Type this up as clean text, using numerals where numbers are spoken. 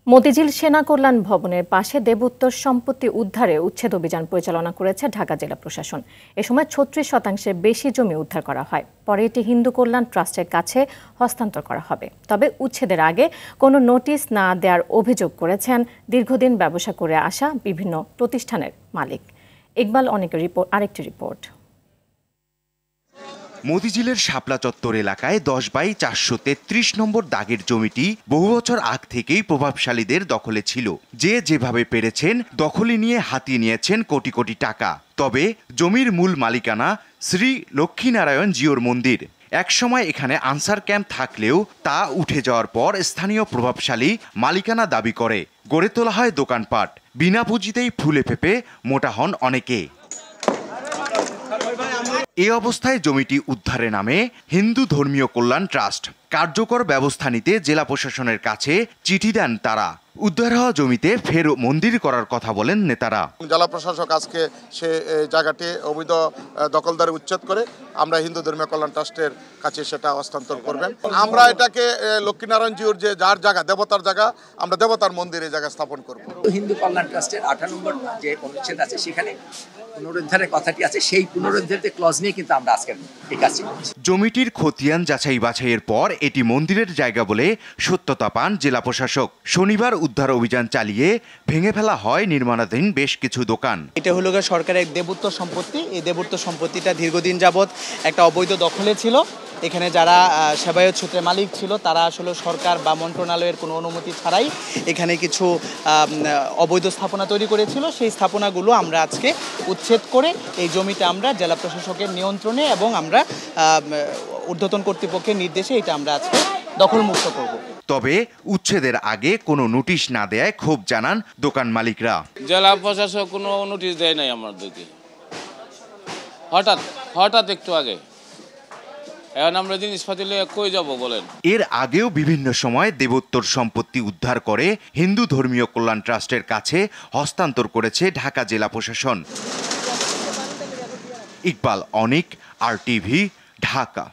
মতিঝিল সেনা কল্যাণ ভবনের পাশে দেবোত্তর সম্পত্তি উদ্ধারে উচ্ছেদ অভিযান পরিচালনা করেছে ঢাকা জেলা প্রশাসন। এ সময় ৩৬% বেশি জমি উদ্ধার করা হয়। পরে এটি হিন্দু কল্যাণ ট্রাস্টের কাছে হস্তান্তর করা হবে। তবে উচ্ছেদের আগে কোনো নোটিশ না দেওয়ার অভিযোগ করেছেন দীর্ঘদিন ব্যবসা করে আসা বিভিন্ন প্রতিষ্ঠানের মালিক। ইকবাল অনেকের আরেকটি রিপোর্ট। মতিঝিলের শাপলা চত্বর এলাকায় 10/433 নম্বর দাগের জমিটি বহু বছর আগ থেকেই প্রভাবশালীদের দখলে ছিল। যে যেভাবে পেরেছেন দখলে নিয়ে হাতিয়ে নিয়েছেন কোটি কোটি টাকা। তবে জমির মূল মালিকানা শ্রী লক্ষ্মীনারায়ণ জিওর মন্দির। একসময় এখানে আনসার ক্যাম্প থাকলেও তা উঠে যাওয়ার পর স্থানীয় প্রভাবশালী মালিকানা দাবি করে গড়ে তোলা হয় দোকানপাট। বিনা পুঁজিতেই ফুলে ফেপে মোটা হন অনেকে। এ অবস্থায় জমিটি উদ্ধারে নামে হিন্দু ধর্মীয় কল্যাণ ট্রাস্ট। কার্যকর ব্যবস্থা নিতে জেলা প্রশাসনের কাছে চিঠি দেন তারা। উদ্ধার হওয়া জমিতে ফের মন্দির করার কথা বলেন নেতারা। জেলা প্রশাসক আজকে সে জায়গাটি অবৈধ দখলদারি উচ্ছেদ করে আমরা হিন্দু ধর্মীয় কল্যাণ ট্রাস্টের কাছে সেটা হস্তান্তর করবেন। আমরা এটাকে লক্ষ্মীনারায়ণ জিউর যে যার জায়গা, দেবতার জায়গা, আমরা দেবতার মন্দিরে জায়গা স্থাপন করব। হিন্দু কল্যাণ ট্রাস্টের 18 নম্বর যে অনুচ্ছেদ আছে সেখানে পুনরুদ্ধারের কথাটি আছে, সেই পুনরুদ্ধারের ক্লজ নিয়ে কিন্তু আমরা আজকে এই কাজটি করছি। জমিটির খতিয়ান যাচাই বাছাইয়ের পর এটি মন্দিরের জায়গা বলে সত্যতা পান জেলা প্রশাসক। শনিবার উদ্ধার অভিযান চালিয়ে ভেঙে ফেলা হয় নির্মাণাধীন বেশ কিছু দোকান। এটা হলো সরকারের দেবোত্তর সম্পত্তি। এই দেবোত্তর সম্পত্তিটা দীর্ঘদিন যাবৎ একটা অবৈধ দখলে ছিল। এখানে যারা সেবায়ত সূত্রে মালিক ছিল তারা আসলে সরকার বা মন্ত্রণালয়ের কোনো অনুমতি ছাড়াই এখানে কিছু অবৈধ স্থাপনা তৈরি করেছিল। সেই স্থাপনাগুলো আমরা আজকে উচ্ছেদ করে এই জমিতে আমরা জেলা প্রশাসকের নিয়ন্ত্রণে এবং আমরা ঊর্ধ্বতন কর্তৃপক্ষের নির্দেশে এটা আমরা আজকে দখলমুক্ত করব। তবে উচ্ছেদের আগে কোনো নোটিশ না দেয় ক্ষোভ জানান দোকান মালিকরা। জেলা প্রশাসক কোনো নোটিশ দেয় নাই আমাদেরকে, হঠাৎ একটু আগে। এখন আমরা জিনিসপাতি কই যাব বলেন। এর আগেও বিভিন্ন সময় দেবোত্তর সম্পত্তি উদ্ধার করে হিন্দু ধর্মীয় কল্যাণ ট্রাস্টের কাছে হস্তান্তর করেছে ঢাকা জেলা প্রশাসন। ইকবাল অনিক, RTV, ঢাকা।